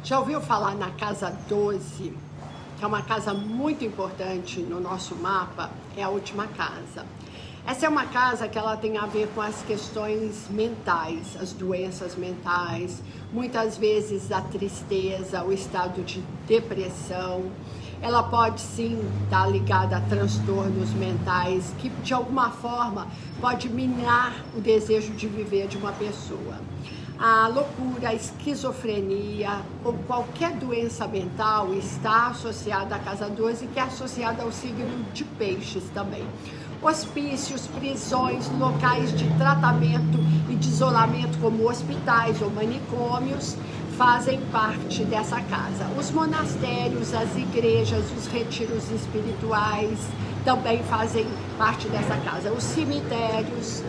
Já ouviu falar na Casa 12, que é uma casa muito importante no nosso mapa? É a última casa. Essa é uma casa que ela tem a ver com as questões mentais, as doenças mentais, muitas vezes a tristeza, o estado de depressão. Ela pode sim estar ligada a transtornos mentais que de alguma forma pode minar o desejo de viver de uma pessoa. A loucura, a esquizofrenia ou qualquer doença mental está associada à Casa 12, que é associada ao signo de Peixes também. Hospícios, prisões, locais de tratamento e de isolamento como hospitais ou manicômios fazem parte dessa casa. Os monastérios, as igrejas, os retiros espirituais também fazem parte dessa casa. Os cemitérios,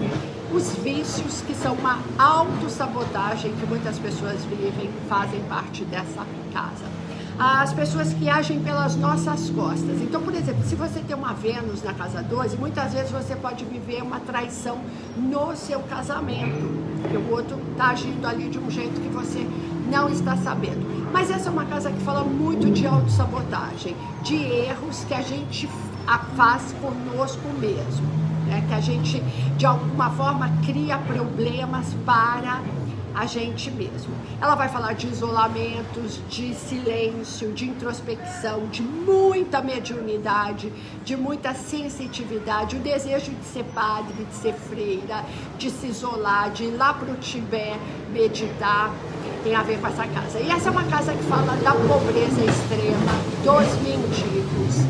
os vícios, que são uma autossabotagem que muitas pessoas vivem, fazem parte dessa casa. As pessoas que agem pelas nossas costas. Então, por exemplo, se você tem uma Vênus na casa 12, muitas vezes você pode viver uma traição no seu casamento, porque o outro está agindo ali de um jeito que você não está sabendo. Mas essa é uma casa que fala muito de autossabotagem, de erros que a gente faz conosco mesmo, né? Que a gente, de alguma forma, cria problemas para a gente mesmo. Ela vai falar de isolamentos, de silêncio, de introspecção, de muita mediunidade, de muita sensitividade, o desejo de ser padre, de ser freira, de se isolar, de ir lá para o Tibete meditar, tem a ver com essa casa. E essa é uma casa que fala da pobreza extrema, dos mendigos.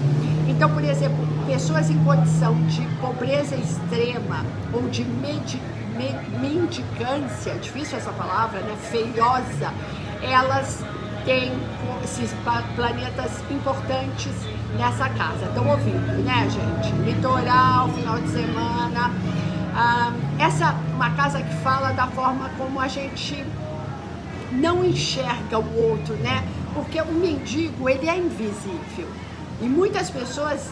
Então, por exemplo, pessoas em condição de pobreza extrema ou de mendicância, difícil essa palavra, né? Feiosa, elas têm esses planetas importantes nessa casa. Estão ouvindo, né, gente? Litoral, final de semana. Essa é uma casa que fala da forma como a gente não enxerga o outro, né? Porque o mendigo, ele é invisível. E muitas pessoas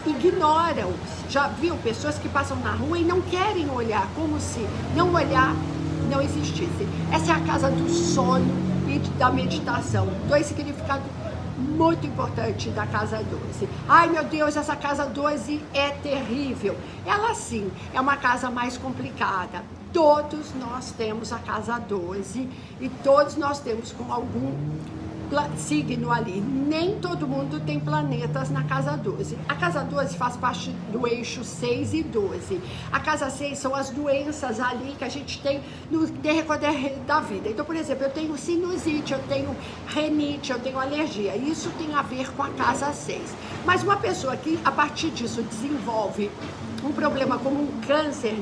ignoram. Já viu pessoas que passam na rua e não querem olhar, como se não olhar não existisse. Essa é a casa do sono e da meditação. Dois significados muito importantes da casa 12. Ai, meu Deus, essa casa 12 é terrível. Ela sim, é uma casa mais complicada. Todos nós temos a casa 12 e todos nós temos com algum signo ali. Nem todo mundo tem planetas na casa 12. A casa 12 faz parte do eixo 6 e 12. A casa 6 são as doenças ali que a gente tem no decorrer da vida. Então, por exemplo, eu tenho sinusite, eu tenho renite, eu tenho alergia. Isso tem a ver com a casa 6. Mas uma pessoa que a partir disso desenvolve um problema como um câncer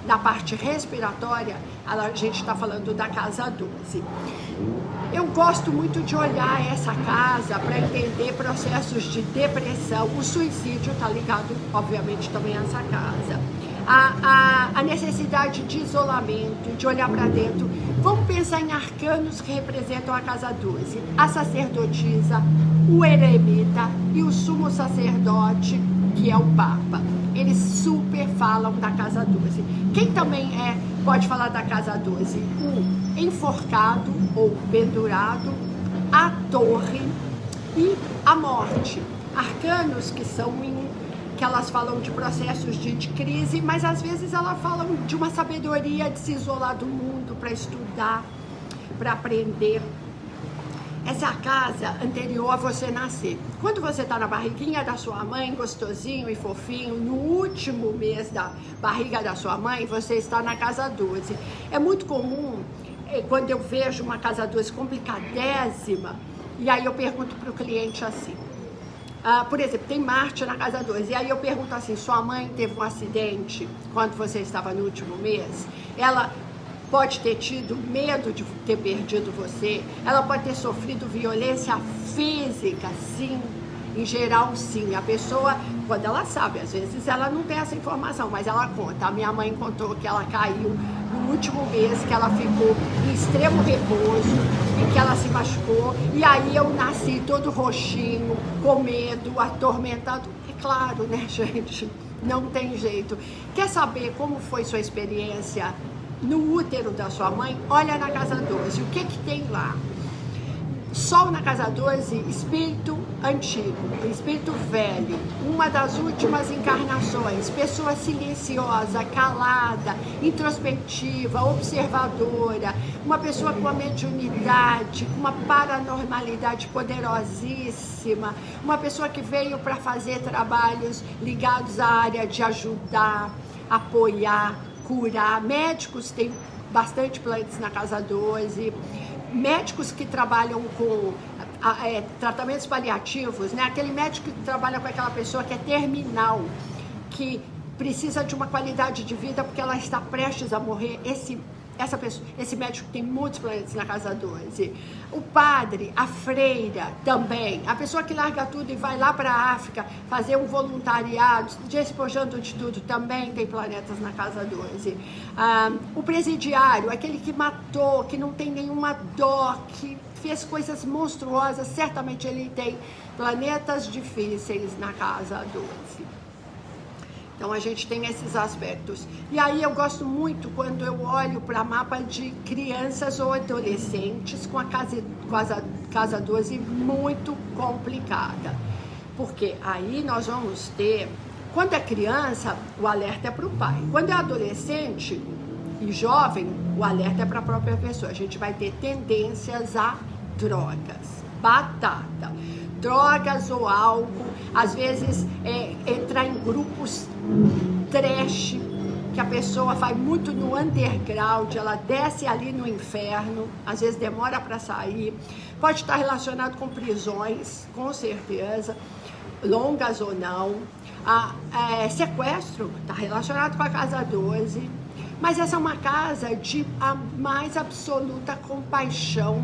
na parte respiratória, a gente está falando da casa 12. Eu gosto muito de olhar essa casa para entender processos de depressão. O suicídio está ligado, obviamente, também a essa casa. A necessidade de isolamento, de olhar para dentro. Vamos pensar em arcanos que representam a casa 12. A sacerdotisa, o eremita e o sumo sacerdote, que é o Papa. Eles super falam da casa 12. Quem também pode falar da casa 12? O enforcado ou pendurado, a torre e a morte. Arcanos que elas falam de processos de crise, mas às vezes elas falam de uma sabedoria de se isolar do mundo para estudar, para aprender. Essa é a casa anterior a você nascer. Quando você está na barriguinha da sua mãe, gostosinho e fofinho, no último mês da barriga da sua mãe, você está na casa 12. É muito comum, quando eu vejo uma casa 12 complicadésima, e aí eu pergunto para o cliente assim, por exemplo, tem Marte na casa 12, e aí eu pergunto assim, sua mãe teve um acidente quando você estava no último mês? Ela pode ter tido medo de ter perdido você, ela pode ter sofrido violência física, sim, em geral sim. A pessoa, quando ela sabe, às vezes ela não tem essa informação, mas ela conta. A minha mãe contou que ela caiu no último mês, que ela ficou em extremo repouso e que ela se machucou, e aí eu nasci todo roxinho, com medo, atormentado. É claro, né, gente? Não tem jeito. Quer saber como foi sua experiência no útero da sua mãe? Olha na casa 12, o que tem lá? Sol na casa 12, espírito antigo, espírito velho, uma das últimas encarnações, pessoa silenciosa, calada, introspectiva, observadora, uma pessoa com uma mediunidade, com uma paranormalidade poderosíssima, uma pessoa que veio para fazer trabalhos ligados à área de ajudar, apoiar, curar. Médicos têm bastante planetas na casa 12, médicos que trabalham com tratamentos paliativos, né? Aquele médico que trabalha com aquela pessoa que é terminal, que precisa de uma qualidade de vida porque ela está prestes a morrer. Esse médico tem muitos planetas na casa 12. O padre, a freira também, a pessoa que larga tudo e vai lá para a África fazer um voluntariado, despojando de tudo, também tem planetas na casa 12. O presidiário, aquele que matou, que não tem nenhuma dó, que fez coisas monstruosas, certamente ele tem planetas difíceis na casa 12. Então a gente tem esses aspectos. E aí eu gosto muito quando eu olho para mapa de crianças ou adolescentes com a casa 12 muito complicada. Porque aí nós vamos ter, quando é criança, o alerta é para o pai. Quando é adolescente e jovem, o alerta é para a própria pessoa. A gente vai ter tendências a drogas, batata. Drogas ou álcool, às vezes entrar em grupos trash, que a pessoa faz muito no underground, ela desce ali no inferno, às vezes demora para sair, pode estar relacionado com prisões, com certeza, longas ou não, sequestro, está relacionado com a casa 12, mas essa é uma casa de a mais absoluta compaixão,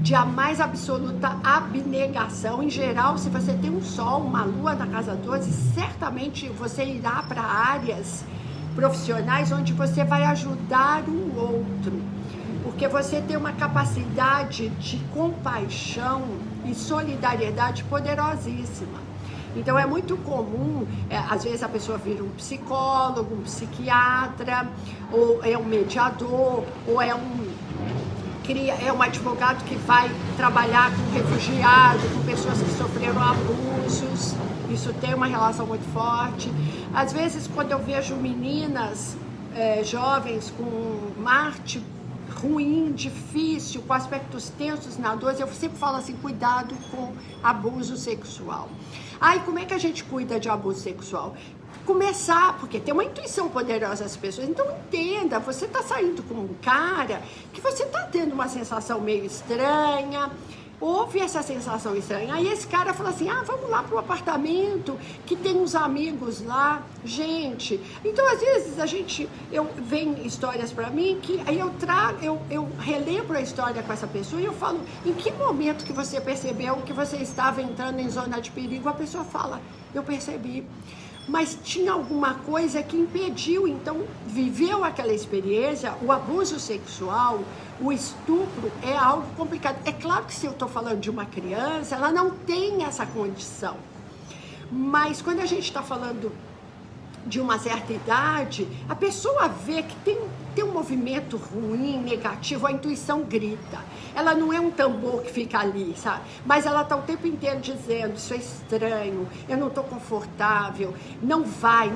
de a mais absoluta abnegação. Em geral, se você tem um sol, uma lua na casa 12, certamente você irá para áreas profissionais onde você vai ajudar o outro, porque você tem uma capacidade de compaixão e solidariedade poderosíssima. Então é muito comum, às vezes a pessoa vira um psicólogo, um psiquiatra, ou é um mediador, ou é um advogado que vai trabalhar com refugiados, com pessoas que sofreram abusos. Isso tem uma relação muito forte. Às vezes, quando eu vejo meninas jovens com Marte ruim, difícil, com aspectos tensos na 12, eu sempre falo assim, cuidado com abuso sexual. Como é que a gente cuida de abuso sexual? Começar, porque tem uma intuição poderosa das pessoas, então entenda, você tá saindo com um cara que você tá tendo uma sensação meio estranha, houve essa sensação estranha, aí esse cara fala assim, vamos lá pro apartamento, que tem uns amigos lá, gente, então às vezes vem histórias pra mim, que aí eu relembro a história com essa pessoa e eu falo, em que momento que você percebeu que você estava entrando em zona de perigo? A pessoa fala, eu percebi. Mas tinha alguma coisa que impediu, então viveu aquela experiência, o abuso sexual, o estupro é algo complicado. É claro que se eu estou falando de uma criança, ela não tem essa condição, mas quando a gente está falando de uma certa idade, a pessoa vê que tem um movimento ruim, negativo, a intuição grita. Ela não é um tambor que fica ali, sabe? Mas ela está o tempo inteiro dizendo, isso é estranho, eu não estou confortável, não vai.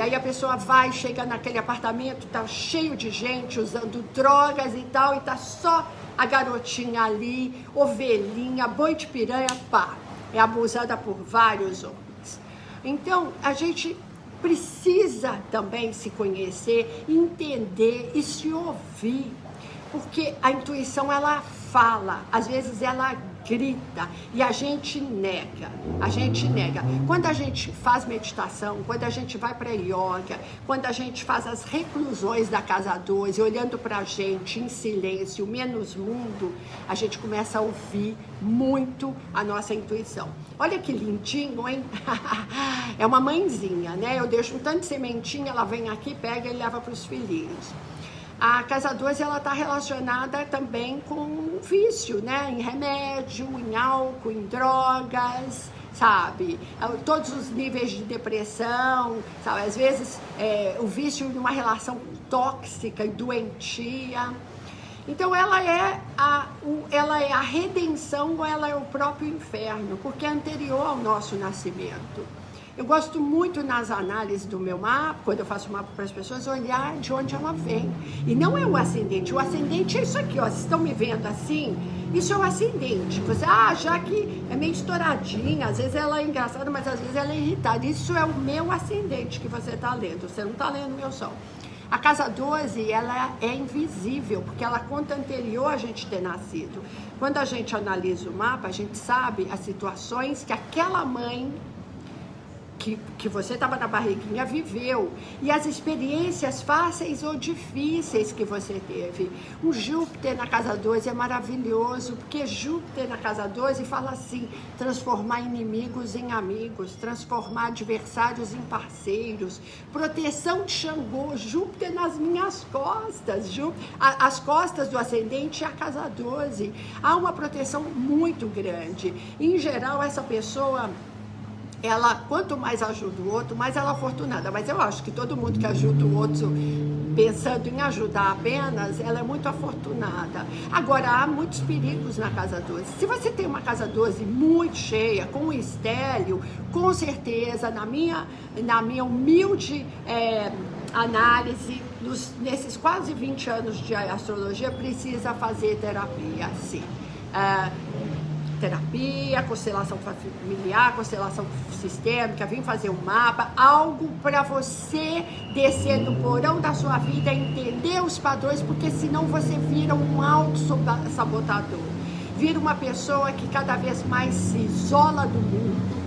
Aí a pessoa vai, chega naquele apartamento, tá cheio de gente usando drogas e tal, e tá só a garotinha ali, ovelhinha, boi de piranha, é abusada por vários homens. Então, a gente precisa também se conhecer, entender e se ouvir, porque a intuição ela fala, às vezes ela grita e a gente nega. Quando a gente faz meditação, quando a gente vai para yoga, quando a gente faz as reclusões da casa 12, olhando para a gente em silêncio, menos mundo, a gente começa a ouvir muito a nossa intuição. Olha que lindinho, hein? É uma mãezinha, né? Eu deixo um tanto de sementinha, ela vem aqui, pega e leva para os filhinhos. A casa 12, ela está relacionada também com vício, né? Em remédio, em álcool, em drogas, sabe? Todos os níveis de depressão, sabe? Às vezes o vício em uma relação tóxica e doentia. Então ela é a redenção ou ela é o próprio inferno, porque é anterior ao nosso nascimento. Eu gosto muito nas análises do meu mapa, quando eu faço o mapa para as pessoas, olhar de onde ela vem. E não é o ascendente é isso aqui, ó. Vocês estão me vendo assim? Isso é o ascendente. Você, já que é meio estouradinha, às vezes ela é engraçada, mas às vezes ela é irritada. Isso é o meu ascendente que você está lendo, você não está lendo o meu sol. A casa 12, ela é invisível, porque ela conta anterior a gente ter nascido. Quando a gente analisa o mapa, a gente sabe as situações que aquela mãe que você estava na barriguinha viveu, e as experiências fáceis ou difíceis que você teve. O Júpiter na casa 12 é maravilhoso, porque Júpiter na casa 12 fala assim, transformar inimigos em amigos, transformar adversários em parceiros, proteção de Xangô, Júpiter nas minhas costas, as costas do ascendente é a casa 12, há uma proteção muito grande. Em geral, essa pessoa, ela, quanto mais ajuda o outro, mais ela é afortunada. Mas eu acho que todo mundo que ajuda o outro pensando em ajudar apenas, ela é muito afortunada. Agora, há muitos perigos na casa 12. Se você tem uma casa 12 muito cheia, com estélio, com certeza, na minha humilde análise, nesses quase 20 anos de astrologia, precisa fazer terapia, sim. Terapia, constelação familiar, constelação sistêmica, vim fazer um mapa, algo para você descer no porão da sua vida, entender os padrões, porque senão você vira um auto-sabotador, vira uma pessoa que cada vez mais se isola do mundo,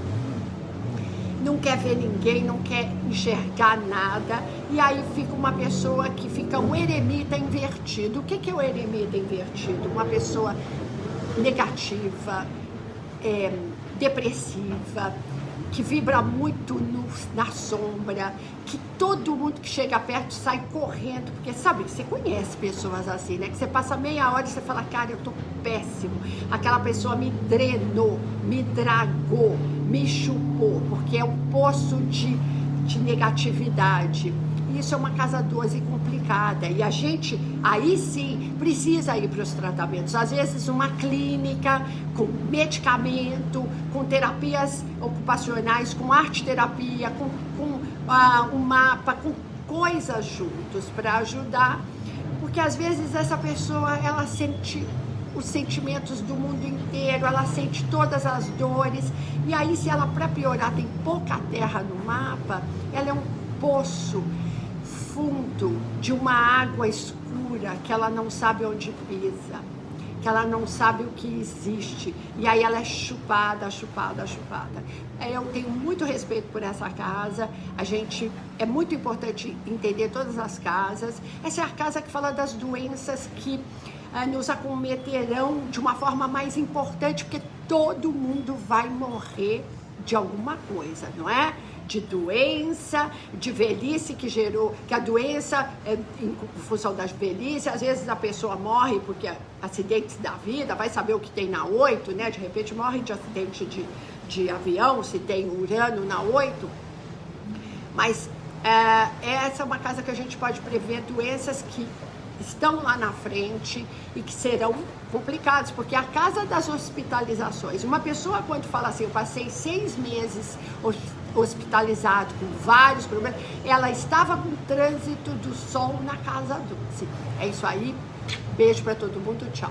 não quer ver ninguém, não quer enxergar nada, e aí fica uma pessoa que fica um eremita invertido. O que é o eremita invertido? Uma pessoa negativa, depressiva, que vibra muito na sombra, que todo mundo que chega perto sai correndo, porque sabe, você conhece pessoas assim, né? Que você passa meia hora e você fala, cara, eu tô péssimo, aquela pessoa me drenou, me dragou, me chupou, porque é um poço de negatividade. Isso é uma casa 12 complicada, e a gente, aí sim, precisa ir para os tratamentos. Às vezes uma clínica, com medicamento, com terapias ocupacionais, com arte-terapia, com um mapa, com coisas juntos para ajudar. Porque às vezes essa pessoa, ela sente os sentimentos do mundo inteiro, ela sente todas as dores, e aí se ela, para piorar, tem pouca terra no mapa, ela é um poço fundo de uma água escura que ela não sabe onde pisa, que ela não sabe o que existe, e aí ela é chupada. Eu tenho muito respeito por essa casa, é muito importante entender todas as casas. Essa é a casa que fala das doenças que nos acometerão de uma forma mais importante, porque todo mundo vai morrer de alguma coisa, não é? De doença, de velhice que a doença, em função das velhice, às vezes a pessoa morre porque acidentes da vida, vai saber o que tem na 8, né? De repente morre de acidente de avião, se tem Urano na 8, mas essa é uma casa que a gente pode prever doenças que estão lá na frente e que serão complicadas, porque é a casa das hospitalizações. Uma pessoa, quando fala assim, eu passei 6 meses hospitalizado com vários problemas, ela estava com o trânsito do Sol na casa 12. É isso aí, beijo para todo mundo, tchau.